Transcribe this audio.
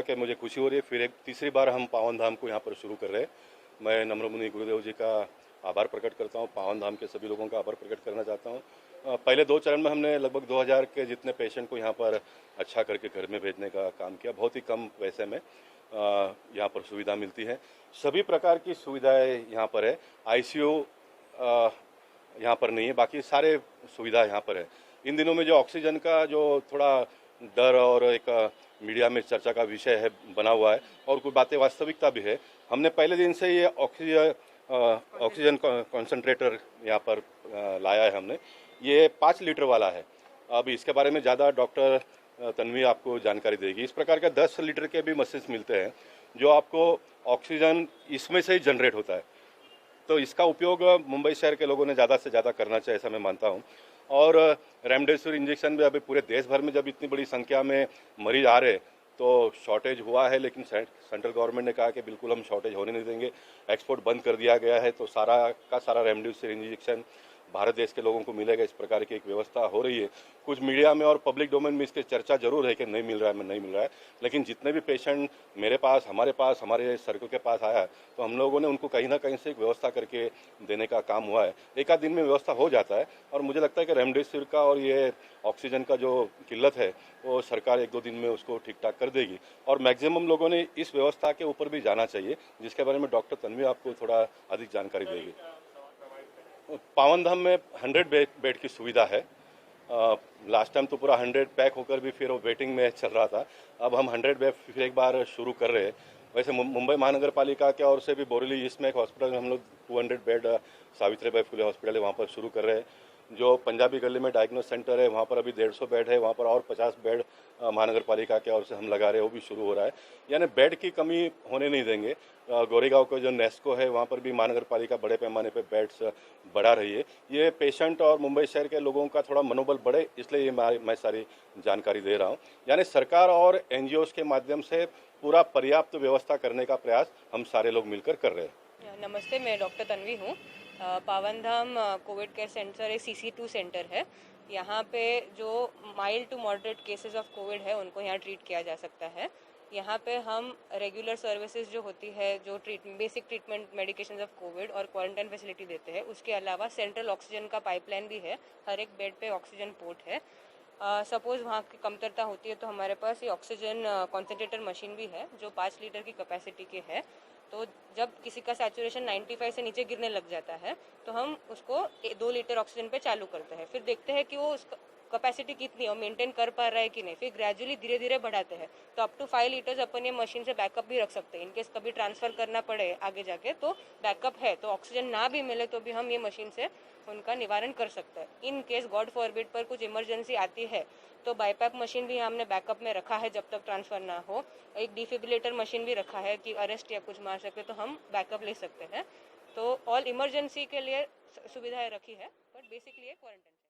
कहूँगा कि मुझे खुशी हो रही है, फिर एक तीसरी बार हम पावन धाम को यहाँ पर शुरू कर रहे हैं। मैं नम्र मुनि गुरुदेव जी का आभार प्रकट करता हूँ, पावन धाम के सभी लोगों का आभार प्रकट करना चाहता हूँ। पहले 2 चरण में हमने लगभग 2000 के जितने पेशेंट को यहाँ पर अच्छा करके घर में भेजने का काम किया। बहुत ही कम पैसे में यहाँ पर सुविधा मिलती है। सभी प्रकार की सुविधाएं यहाँ पर है। आईसीयू यहाँ पर नहीं है, बाकी सारे सुविधा यहाँ पर है। इन दिनों में जो ऑक्सीजन का जो थोड़ा डर और एक मीडिया में चर्चा का विषय है बना हुआ है, और कुछ बातें वास्तविकता भी है। हमने पहले दिन से ये ऑक्सीजन कॉन्सेंट्रेटर यहाँ पर लाया है हमने। ये 5 लीटर वाला है। अब इसके बारे में ज़्यादा डॉक्टर तन्वी आपको जानकारी देगी। इस प्रकार के 10 लीटर के भी मशीन्स मिलते हैं जो आपको ऑक्सीजन इसमें से ही जनरेट होता है। तो इसका उपयोग मुंबई शहर के लोगों ने ज़्यादा से ज़्यादा करना चाहिए, ऐसा मैं मानता हूँ। और रेमडेसिविर इंजेक्शन भी अभी पूरे देश भर में जब इतनी बड़ी संख्या में मरीज आ रहे तो शॉर्टेज हुआ है, लेकिन सेंट्रल गवर्नमेंट ने कहा कि बिल्कुल हम शॉर्टेज होने नहीं देंगे। एक्सपोर्ट बंद कर दिया गया है, तो सारा का सारा रेमडेसिविर इंजेक्शन भारत देश के लोगों को मिलेगा। इस प्रकार की एक व्यवस्था हो रही है। कुछ मीडिया में और पब्लिक डोमेन में इसकी चर्चा जरूर है कि नहीं मिल रहा है, नहीं मिल रहा है, लेकिन जितने भी पेशेंट मेरे पास, हमारे सर्कल के पास आया, तो हम लोगों ने उनको कहीं ना कहीं से एक व्यवस्था करके देने का काम हुआ है। एक आध दिन में व्यवस्था हो जाता है, और मुझे लगता है कि रेमडेसिविर का और ये ऑक्सीजन का जो किल्लत है वो सरकार 1-2 दिन में उसको ठीक ठाक कर देगी। और मैक्सिमम लोगों ने इस व्यवस्था के ऊपर भी जाना चाहिए, जिसके बारे में डॉक्टर तन्वी आपको थोड़ा अधिक जानकारी देगी। पावन धाम में 100 बेड की सुविधा है। लास्ट टाइम तो पूरा 100 पैक होकर भी फिर वो वेटिंग में चल रहा था। अब हम 100 बेड फिर एक बार शुरू कर रहे हैं। वैसे मुंबई महानगर पालिका के ओर से भी बोरीवली ईस्ट में एक हॉस्पिटल में हम लोग 200 बेड सावित्रीबाई फुले हॉस्पिटल है, वहाँ पर शुरू कर रहे हैं। जो पंजाबी गली में डायग्नोस सेंटर है, वहाँ पर अभी 150 बेड है, वहाँ पर और 50 बेड महानगर पालिका के ओर से हम लगा रहे हैं, वो भी शुरू हो रहा है। यानी बेड की कमी होने नहीं देंगे। गोरेगांव का जो नेस्को है, वहाँ पर भी महानगर पालिका बड़े पैमाने पर बेड्स बढ़ा रही है। ये पेशेंट और मुंबई शहर के लोगों का थोड़ा मनोबल बढ़े, इसलिए ये मैं सारी जानकारी दे रहा हूँ। यानी सरकार और एनजीओज के माध्यम से पूरा पर्याप्त व्यवस्था करने का प्रयास हम सारे लोग मिलकर कर रहे हैं। नमस्ते, मैं डॉक्टर तन्वी हूँ। पावन धाम कोविड केयर सेंटर एक CC2 सेंटर है। यहाँ पे जो mild to moderate cases of COVID है उनको यहाँ ट्रीट किया जा सकता है। यहाँ पे हम रेगुलर सर्विसेज जो होती है, जो basic treatment medication of Covid और क्वारंटाइन फैसिलिटी देते हैं। उसके अलावा सेंट्रल ऑक्सीजन का पाइपलाइन भी है, हर एक बेड पे ऑक्सीजन पोर्ट है। सपोज़ वहाँ की कमतरता होती है तो हमारे पास ये ऑक्सीजन कॉन्सेंट्रेटर मशीन भी है जो 5 लीटर की कैपेसिटी की है। तो जब किसी का सैचुरेशन 95 से नीचे गिरने लग जाता है तो हम उसको 2 लीटर ऑक्सीजन पे चालू करते हैं। फिर देखते हैं कि वो उसका कैपेसिटी कितनी है और मेंटेन कर पा रहा है कि नहीं। फिर ग्रेजुअली धीरे धीरे बढ़ाते हैं। तो अप टू 5 लीटर्स अपन ये मशीन से बैकअप भी रख सकते हैं। इनकेस कभी ट्रांसफ़र करना पड़े आगे जाके तो बैकअप है, तो ऑक्सीजन ना भी मिले तो भी हम ये मशीन से उनका निवारण कर सकते हैं। इन केस गॉड फॉरबिड पर कुछ इमरजेंसी आती है तो बाईपैप मशीन भी हमने बैकअप में रखा है जब तक ट्रांसफ़र ना हो। एक डिफिब्रिलेटर मशीन भी रखा है कि अरेस्ट या कुछ मार सकते तो हम बैकअप ले सकते हैं। तो ऑल इमरजेंसी के लिए सुविधाएं रखी है, बट बेसिकली क्वारंटाइन